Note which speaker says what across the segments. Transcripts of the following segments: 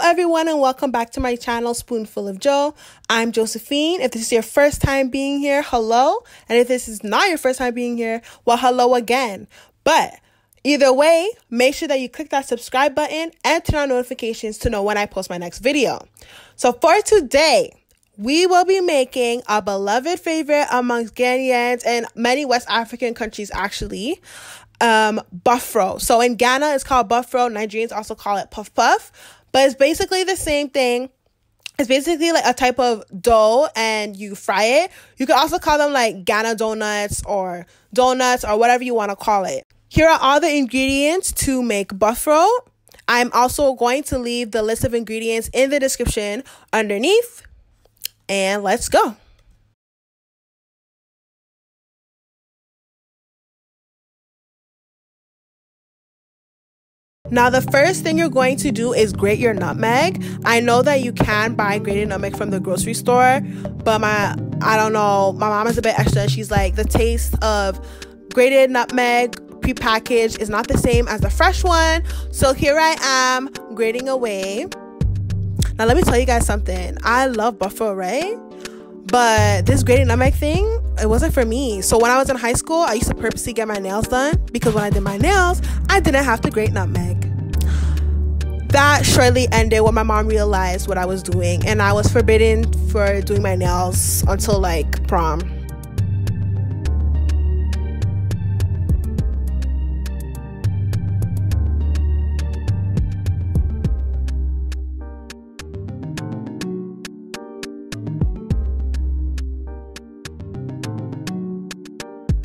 Speaker 1: everyone, and welcome back to my channel, Spoonful of Joe. I'm Josephine. If this is your first time being here, hello. And if this is not your first time being here, well, hello again. But either way, make sure that you click that subscribe button and turn on notifications to know when I post my next video. So for today, we will be making a beloved favorite amongst Ghanaians and many West African countries, actually, Bofrot. So in Ghana, it's called Bofrot. Nigerians also call it puff puff. But it's basically the same thing. It's basically like a type of dough and you fry it. You can also call them like Ghana donuts or whatever you want to call it. Here are all the ingredients to make Bofrot. I'm also going to leave the list of ingredients in the description underneath. And let's go. Now, the first thing you're going to do is grate your nutmeg. I know that you can buy grated nutmeg from the grocery store, but my mom is a bit extra. She's like, the taste of grated nutmeg prepackaged is not the same as the fresh one. So here I am grating away. Now, let me tell you guys something. I love Bofrot, right? But this grated nutmeg thing, it wasn't for me. So when I was in high school, I used to purposely get my nails done because when I did my nails, I didn't have to grate nutmeg. That shortly ended when my mom realized what I was doing, and I was forbidden for doing my nails until like prom.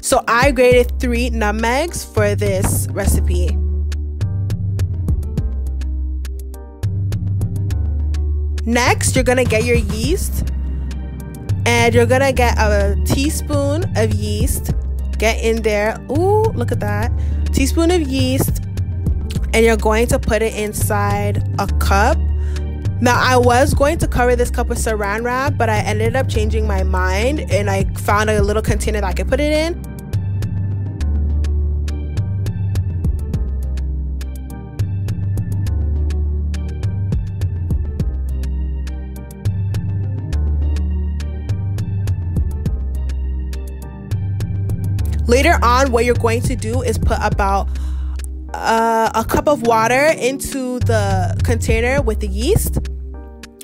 Speaker 1: So I grated 3 nutmegs for this recipe. Next, you're gonna get your yeast, and you're gonna get a teaspoon of yeast. Get in there. Ooh, look at that. Teaspoon of yeast, and you're going to put it inside a cup. Now, I was going to cover this cup with saran wrap, but I ended up changing my mind, and I found a little container that I could put it in. Later on, what you're going to do is put about a cup of water into the container with the yeast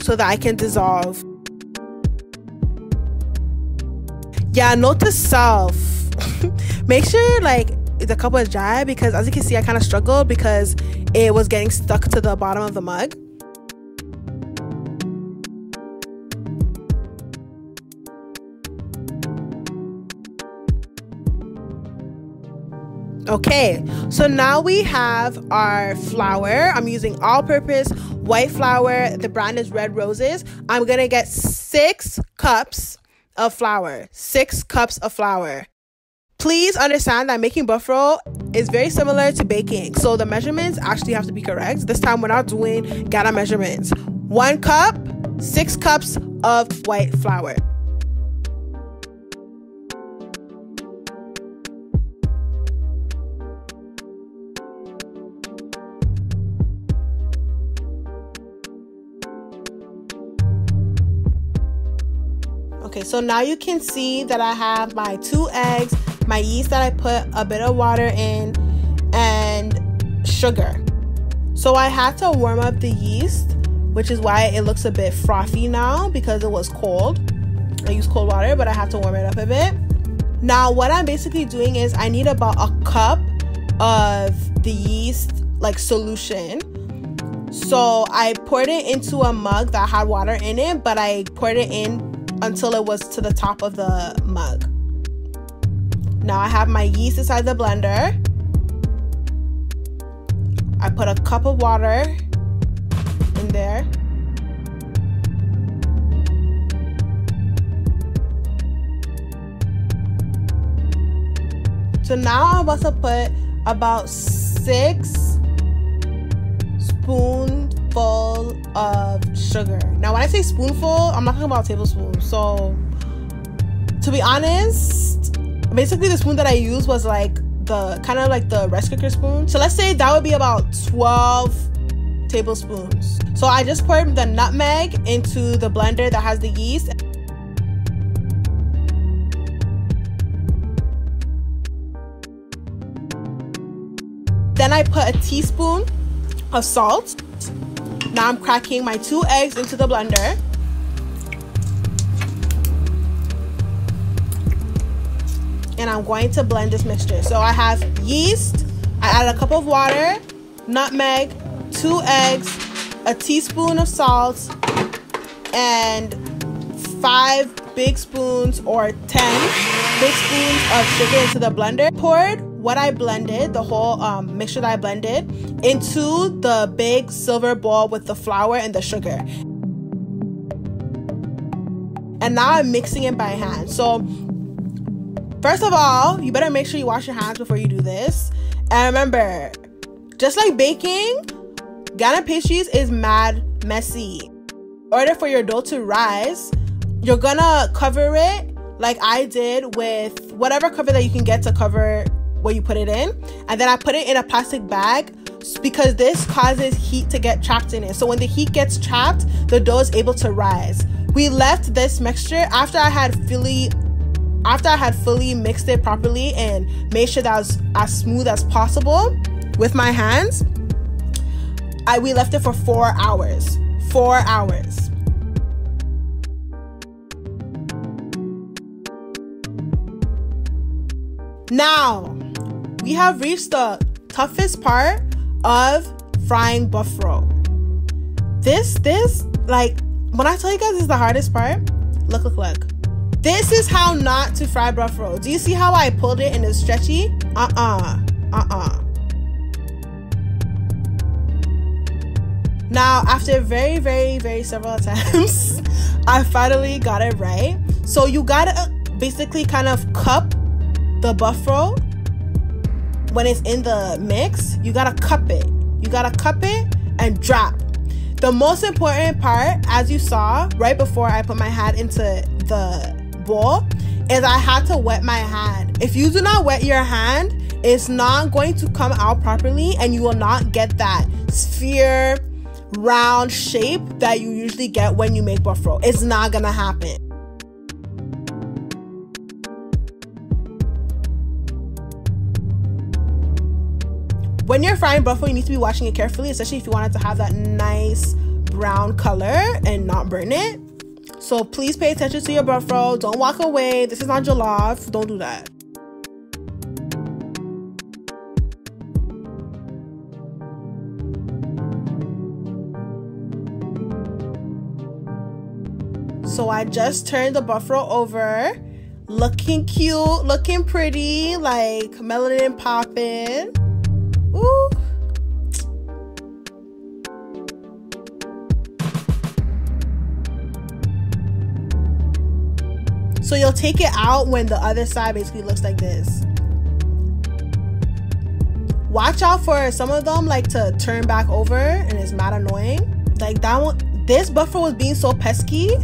Speaker 1: so that I can dissolve. Yeah, note to self. Make sure like the cup was dry, because as you can see, I kind of struggled because it was getting stuck to the bottom of the mug. Okay, so now we have our flour. I'm using all-purpose white flour. The brand is Red Roses. I'm gonna get 6 cups of flour. 6 cups of flour. Please understand that making Bofrot is very similar to baking, so the measurements actually have to be correct. This time we're not doing Ghana measurements. 1 cup, 6 cups of white flour. Okay, so now you can see that I have my 2 eggs, my yeast that I put a bit of water in, and sugar. So I had to warm up the yeast, which is why it looks a bit frothy now, because it was cold. I used cold water, but I had to warm it up a bit. Now what I'm basically doing is I need about a cup of the yeast like solution. So I poured it into a mug that had water in it, but I poured it in until it was to the top of the mug. Now I have my yeast inside the blender. I put a cup of water in there. So now I'm about to put about 6 spoonfuls of sugar. Now when I say spoonful, I'm not talking about a tablespoon. So to be honest, basically the spoon that I used was like the kind of like the rice cooker spoon. So let's say that would be about 12 tablespoons. So I just poured the nutmeg into the blender that has the yeast. Then I put a teaspoon of salt. Now I'm cracking my 2 eggs into the blender. And I'm going to blend this mixture. So I have yeast, I added a cup of water, nutmeg, 2 eggs, a teaspoon of salt, and 5 big spoons or 10 big spoons of sugar into the blender. Poured what I blended, the whole mixture that I blended, into the big silver bowl with the flour and the sugar. And now I'm mixing it by hand. So first of all, you better make sure you wash your hands before you do this. And remember, just like baking, Ghanaian pastries is mad messy. In order for your dough to rise, you're gonna cover it like I did with whatever cover that you can get to cover what you put it in. And then I put it in a plastic bag because this causes heat to get trapped in it. So when the heat gets trapped, the dough is able to rise. We left this mixture after I had fully mixed it properly and made sure that was as smooth as possible with my hands. We left it for 4 hours. 4 hours. Now, we have reached the toughest part of frying Bofrot. This, like, when I tell you guys this is the hardest part, look. This is how not to fry Bofrot. Do you see how I pulled it and it's stretchy? Now, after very several attempts, I finally got it right. So you gotta basically kind of cup the Bofrot when it's in the mix. You gotta cup it. You gotta cup it and drop. The most important part, as you saw right before I put my hand into the bowl, is I had to wet my hand. If you do not wet your hand, it's not going to come out properly and you will not get that sphere round shape that you usually get when you make Bofrot. It's not gonna happen. When you're frying Bofrot, you need to be watching it carefully, especially if you want it to have that nice brown color and not burn it. So please pay attention to your Bofrot. Don't walk away. This is not jollof. Don't do that. So I just turned the Bofrot over. Looking cute, looking pretty, like melanin popping. Ooh. So you'll take it out when the other side basically looks like this. Watch out for some of them like to turn back over and it's mad annoying. Like that one, this Bofrot was being so pesky.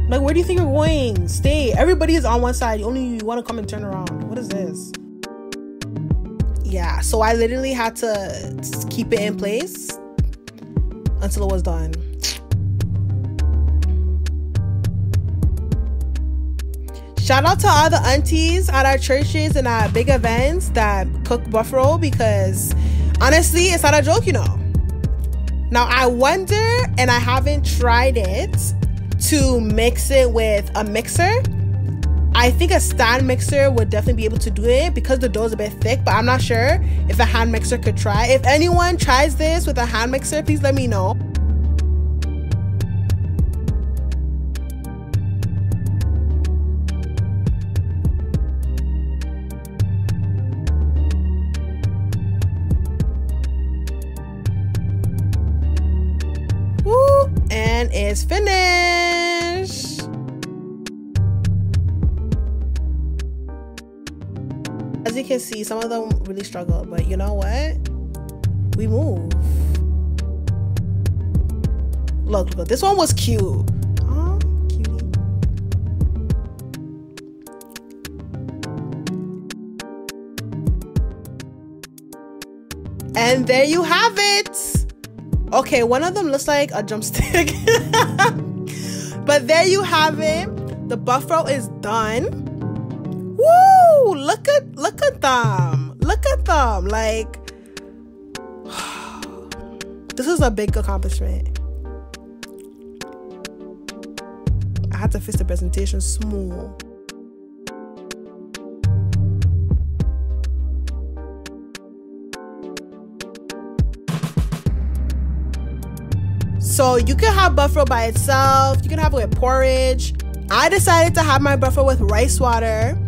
Speaker 1: Like, where do you think you're going? Stay. Everybody is on one side. You want to come and turn around. What is this? Yeah, so I literally had to keep it in place until it was done. Shout out to all the aunties at our churches and at big events that cook Bofrot, because honestly, it's not a joke, you know. Now, I wonder, and I haven't tried it, to mix it with a mixer. I think a stand mixer would definitely be able to do it because the dough is a bit thick, but I'm not sure if a hand mixer could try. If anyone tries this with a hand mixer, please let me know. Woo! And it's finished. As you can see, some of them really struggle, but you know what? We move. Look, this one was cute. Oh, cutie. And there you have it. Okay, one of them looks like a drumstick. But there you have it. The Bofrot is done. Woo! Look at them. Look at them. Like, this is a big accomplishment. I had to fix the presentation small. So you can have Bofrot by itself. You can have it with porridge. I decided to have my Bofrot with rice water.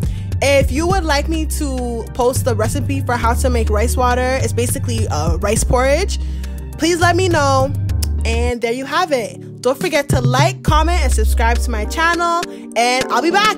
Speaker 1: If you would like me to post the recipe for how to make rice water, it's basically rice porridge, please let me know. And there you have it. Don't forget to like, comment, and subscribe to my channel. And I'll be back.